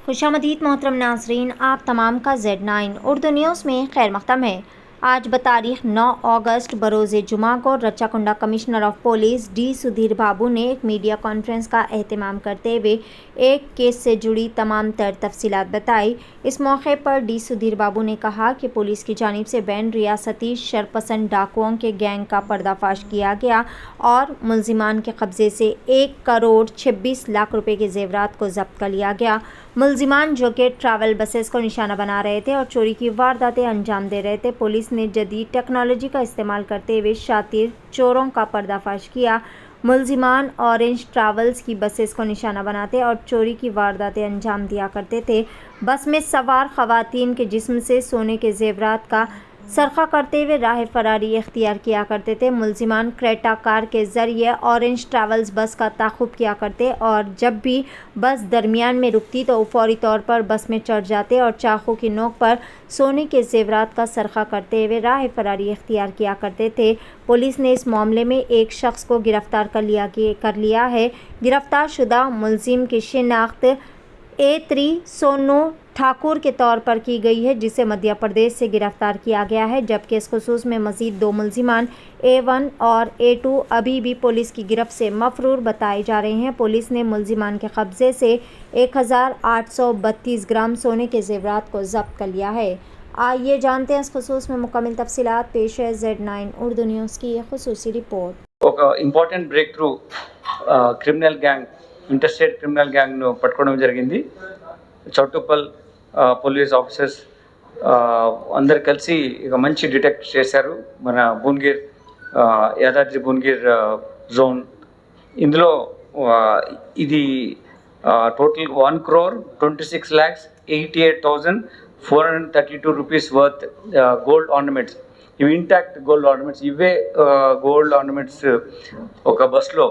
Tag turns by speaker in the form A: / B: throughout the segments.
A: खुशामदीद मोहतरम नाजरीन, आप तमाम का Z9 उर्दू न्यूज़ में खैर मक़दम है। आज बतारीख 9 अगस्त बरोज़ जुमा को Rachakonda commissioner of police D Sudhir Babu ने एक मीडिया कॉन्फ्रेंस का एहतमाम करते हुए एक केस से जुड़ी तमाम तर तफसीलात बताई। इस मौके पर डी सुधीर बाबू ने कहा कि पुलिस की जानिब से बैन रियासती शरपसंद डाकुओं के गैंग का पर्दाफाश किया गया और मुलजिमान के कब्ज़े से 1 करोड़ 26 लाख रुपए के जेवरात को जब्त कर लिया गया। मुलजिमान जो कि ट्रैवल बसेस को निशाना बना रहे थे और चोरी की वारदातें अंजाम दे रहे थे, पुलिस ने जदीद टेक्नोलॉजी का इस्तेमाल करते हुए शातिर चोरों का पर्दाफाश किया। मुलजिमान ऑरेंज ट्रैवल्स की बसेस को निशाना बनाते और चोरी की वारदातें अंजाम दिया करते थे। बस में सवार खवातीन के जिस्म से सोने के जेवरात का सरखा करते हुए राह फरारी इख्तियार किया करते थे। मुलजिमान क्रेटा कार के ज़रिए ऑरेंज ट्रैवल्स बस का ताक़ुब किया करते और जब भी बस दरमियान में रुकती तो फौरी तौर पर बस में चढ़ जाते और चाकू की नोक पर सोने के जेवरात का सरखा करते हुए राह फरारी इख्तियार किया करते थे। पुलिस ने इस मामले में एक शख्स को गिरफ़्तार कर लिया है। गिरफ़्तार शुदा मुलजिम की शिनाख्त A3 सोनू ठाकुर के तौर पर की गई है, जिसे मध्य प्रदेश से गिरफ्तार किया गया है, जबकि इस खुसूस में मज़ीद 2 मुलजिमान A1 और A2 अभी भी पुलिस की गिरफ्त से मफरूर बताए जा रहे हैं। पुलिस ने मुलजिमान के कब्ज़े से 1832 ग्राम सोने के जेवरात को जब्त कर लिया है। आइए जानते हैं इस खुसूस में मुकम्मल तफसीलात। पेश है Z9 उर्दू न्यूज़ की खुसूसी रिपोर्ट।
B: ఒక important breakthrough criminal gang interstate criminal గ్యాంగ్ను పట్టుకోవడం జరిగింది. చౌటుప్పల్ పోలీస్ ఆఫీసర్స్ అందరు కలిసి ఇక మంచి డిటెక్ట్ చేశారు మన భువనగిర్ యాదాద్రి భువనగిర్ జోన్. ఇందులో ఇది total 1,26,88,432 rupees worth gold ornaments. ఇవి ఇంటాక్ట్ గోల్డ్ ఆర్నమెంట్స్. ఇవే గోల్డ్ ఆర్నమెంట్స్ ఒక బస్సులో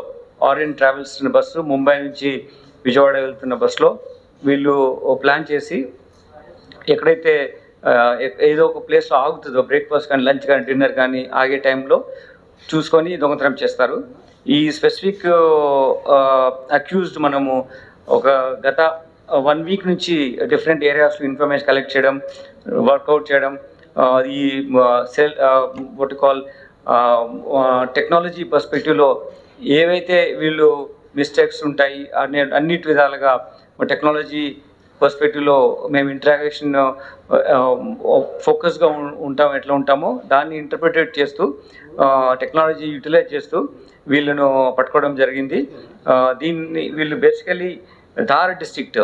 B: ఆరెంజ్ ట్రావెల్స్ బస్సు ముంబై నుంచి విజయవాడ వెళ్తున్న బస్సులో వీళ్ళు ప్లాన్ చేసి ఎక్కడైతే ఏదో ఒక ప్లేస్లో ఆగుతుందో బ్రేక్ఫాస్ట్ కానీ లంచ్ కానీ డిన్నర్ కానీ ఆగే టైంలో చూసుకొని దొంగతనం చేస్తారు. ఈ స్పెసిఫిక్ అక్యూజ్డ్ మనము ఒక గత 1 వీక్ నుంచి డిఫరెంట్ ఏరియాస్లో ఇన్ఫర్మేషన్ కలెక్ట్ చేయడం, వర్కౌట్ చేయడం, ఈ వాట్ కాల్ టెక్నాలజీ పర్స్పెక్టివ్లో ఏవైతే వీళ్ళు మిస్టేక్స్ ఉంటాయి అన్నిటి విధాలుగా టెక్నాలజీ పర్స్పెక్టివ్లో మేము ఇంటరాక్షన్ ఫోకస్గా ఎట్లా ఉంటామో దాన్ని ఇంటర్ప్రిటేట్ చేస్తూ టెక్నాలజీ యూటిలైజ్ చేస్తూ వీళ్ళను పట్టుకోవడం జరిగింది. వీళ్ళు బేసికలీ ధార్ డిస్ట్రిక్ట్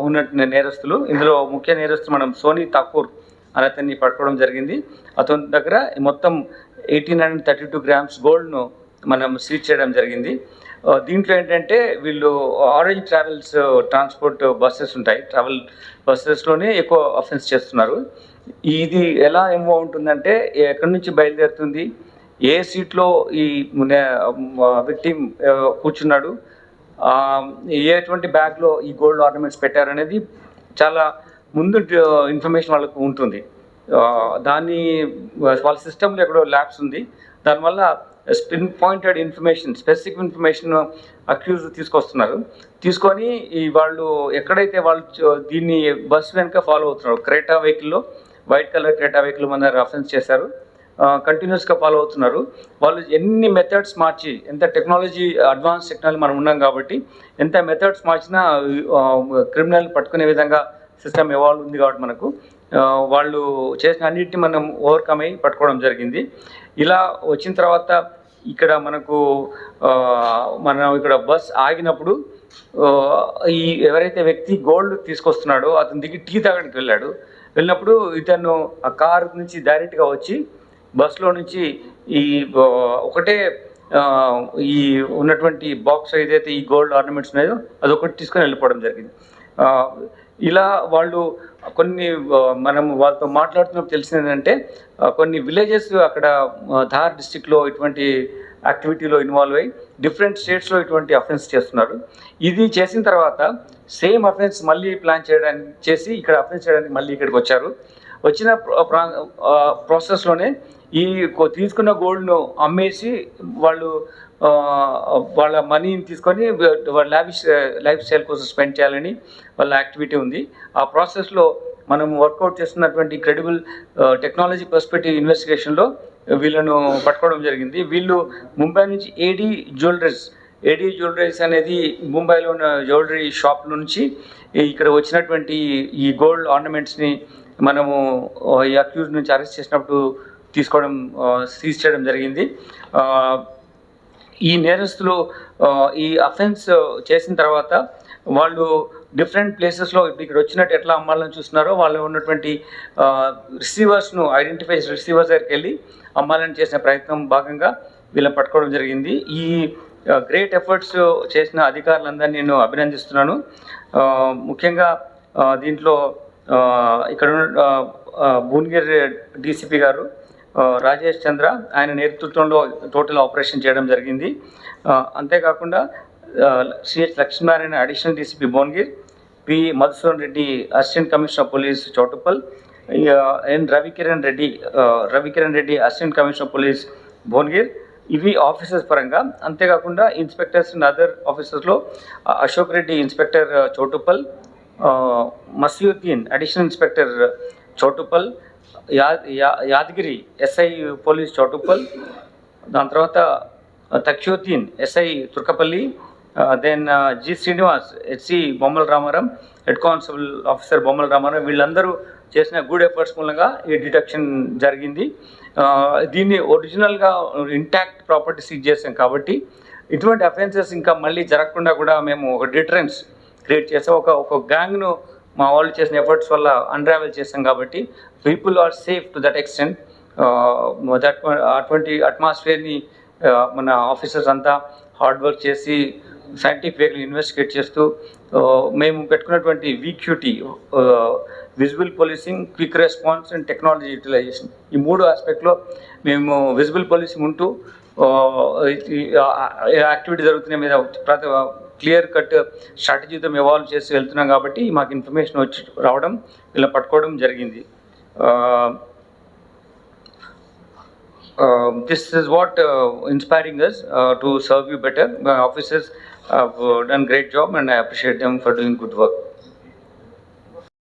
B: ఉన్న నేరస్తులు. ఇందులో ముఖ్య నేరస్తులు మనం సోనీ ఠాకూర్ అతన్ని పట్టుకోవడం జరిగింది. అతని దగ్గర మొత్తం 1832 గ్రామ్స్ గోల్డ్ను మనం సీజ్ చేయడం జరిగింది. దీంట్లో ఏంటంటే వీళ్ళు ఆరెంజ్ ట్రావెల్స్ ట్రాన్స్పోర్ట్ బస్సెస్ ఉంటాయి, ట్రావెల్ బస్సెస్లోనే ఎక్కువ అఫెన్స్ చేస్తున్నారు. ఇది ఎలా ఏమో ఉంటుందంటే ఎక్కడి నుంచి బయలుదేరుతుంది, ఏ సీట్లో ఈ విక్టిమ్ కూర్చున్నాడు, ఎటువంటి బ్యాగ్లో ఈ గోల్డ్ ఆర్నమెంట్స్ పెట్టారనేది చాలా ముందు ఇన్ఫర్మేషన్ వాళ్ళకు ఉంటుంది. దాన్ని వాళ్ళ సిస్టంలో ఎక్కడో ల్యాబ్స్ ఉంది. దానివల్ల spin pointed information, specific information అక్యూజ్ తీసుకొని వాళ్ళు ఎక్కడైతే వాళ్ళు దీన్ని బస్ వెనుక ఫాలో అవుతున్నారు, క్రేటా వెహికల్లో, వైట్ కలర్ క్రేటా వెహికల్ మన అఫెన్స్ చేశారు, కంటిన్యూస్గా ఫాలో అవుతున్నారు. వాళ్ళు ఎన్ని మెథడ్స్ మార్చి, ఎంత టెక్నాలజీ అడ్వాన్స్ టెక్నాలజీ మనం ఉన్నాం కాబట్టి ఎంత మెథడ్స్ మార్చినా క్రిమినల్ పట్టుకునే విధంగా సిస్టమ్ ఎవాల్వ్ ఉంది కాబట్టి మనకు వాళ్ళు చేసిన అన్నిటిని మనం ఓవర్కమ్ అయ్యి పట్టుకోవడం జరిగింది. ఇలా వచ్చిన తర్వాత ఇక్కడ మనం ఇక్కడ బస్ ఆగినప్పుడు ఈ ఎవరైతే వ్యక్తి గోల్డ్ తీసుకొస్తున్నాడో అతని దిగి టీ తాగడానికి వెళ్ళినప్పుడు ఇతను ఆ కార్ నుంచి డైరెక్ట్గా వచ్చి బస్లో నుంచి ఈ ఒకటే ఈ ఉన్నటువంటి బాక్స్ ఏదైతే ఈ గోల్డ్ ఆర్నమెంట్స్ ఉన్నాయో అదొకటి తీసుకొని వెళ్ళిపోవడం జరిగింది. ఇలా వాళ్ళు మనం వాళ్ళతో మాట్లాడుతున్నప్పుడు తెలిసింది ఏంటంటే కొన్ని విలేజెస్ అక్కడ ధార్ డిస్ట్రిక్ట్లో ఇటువంటి యాక్టివిటీలో ఇన్వాల్వ్ అయ్యి డిఫరెంట్ స్టేట్స్లో ఇటువంటి అఫెన్స్ చేస్తున్నారు. ఇది చేసిన తర్వాత సేమ్ అఫెన్స్ మళ్ళీ ప్లాన్ చేసి ఇక్కడ అఫెన్స్ చేయడానికి మళ్ళీ ఇక్కడికి వచ్చారు. వచ్చిన ప్రాసెస్లోనే ఈ తీసుకున్న గోల్డ్ను అమ్మేసి వాళ్ళు వాళ్ళ మనీని తీసుకొని వాళ్ళ లైఫ్ స్టైల్ కోసం స్పెండ్ చేయాలని వాళ్ళ యాక్టివిటీ ఉంది. ఆ ప్రాసెస్లో మనం వర్కౌట్ చేస్తున్నటువంటి క్రెడిబుల్ టెక్నాలజీ పర్స్పెక్టివ్ ఇన్వెస్టిగేషన్లో వీళ్ళను పట్టుకోవడం జరిగింది. వీళ్ళు ముంబై నుంచి ఏడీ జ్యువెలరీస్ అనేది ముంబైలో ఉన్న జ్యువెలరీ షాప్ నుంచి ఇక్కడ వచ్చినటువంటి ఈ గోల్డ్ ఆర్నమెంట్స్ని మనము ఈ అక్యూజ్ నుంచి అరెస్ట్ చేసినప్పుడు సీజ్ చేయడం జరిగింది. ఈ నేరస్తులు ఈ అఫెన్స్ చేసిన తర్వాత వాళ్ళు డిఫరెంట్ ప్లేసెస్లో ఇక్కడ వచ్చినట్టు ఎట్లా అమ్మాలని చూస్తున్నారో వాళ్ళు ఉన్నటువంటి రిసీవర్స్ దగ్గరికి వెళ్ళి అమ్మాలని చేసిన ప్రయత్నం భాగంగా వీళ్ళని పట్టుకోవడం జరిగింది. ఈ గ్రేట్ ఎఫర్ట్స్ చేసిన అధికారులందరినీ నేను అభినందిస్తున్నాను. ముఖ్యంగా దీంట్లో ఇక్కడ భువనగిరి డీసీపీ గారు రాజేష్ చంద్ర ఆయన నేతృత్వంలో టోటల్ ఆపరేషన్ చేయడం జరిగింది. అంతేకాకుండా CH Lakshminarayana additional DCP Bhuvanagiri, P Madhusudan Reddy assistant commissioner of police Choutuppal, N Ravikiran Reddy assistant commissioner of police Bhuvanagiri, ఇవి ఆఫీసర్స్ పరంగా. అంతేకాకుండా ఇన్స్పెక్టర్స్ అండ్ అదర్ ఆఫీసర్స్లో Ashok Reddy inspector Choutuppal, Masiuddin additional inspector Choutuppal, Yadagiri SI police Choutuppal, దాని తర్వాత Takshuddin SI Turkapalli, then G Srinivas SC Bommala Ramaram, head constable officer బొమ్మల రామారం, వీళ్ళందరూ చేసిన గుడ్ ఎఫర్ట్స్ మూలంగా ఈ డిటెక్షన్ జరిగింది. దీన్ని ఒరిజినల్గా ఇంటాక్ట్ ప్రాపర్టీ సీజ్ చేసాం కాబట్టి ఇటువంటి అఫెన్సెస్ ఇంకా మళ్ళీ జరగకుండా కూడా మేము ఒక డిటరెన్స్ క్రియేట్ చేసాం. ఒక గ్యాంగ్ను మా వాళ్ళు చేసిన ఎఫర్ట్స్ వల్ల అన్రావెల్ చేసాం కాబట్టి people are safe to that extent. అటువంటి అట్మాస్ఫియర్ని మన ఆఫీసర్స్ అంతా హార్డ్ వర్క్ చేసి సైంటిఫిక్ వేలో ఇన్వెస్టిగేట్ చేస్తూ మేము పెట్టుకున్నటువంటి VQT, visible policing, quick response and technology utilisation, ఈ 3 ఆస్పెక్ట్లో మేము విజిబుల్ పోలీసింగ్ ఉంటూ యాక్టివిటీ జరుగుతున్న మీద క్లియర్ కట్ స్ట్రాటజీతో ఎవాల్వ్ చేసి వెళ్తున్నాం కాబట్టి మాకు ఇన్ఫర్మేషన్ వచ్చి రావడం, వీళ్ళని పట్టుకోవడం జరిగింది. This is what inspiring us to serve you better. My officers have done great job and I appreciate them for doing good work.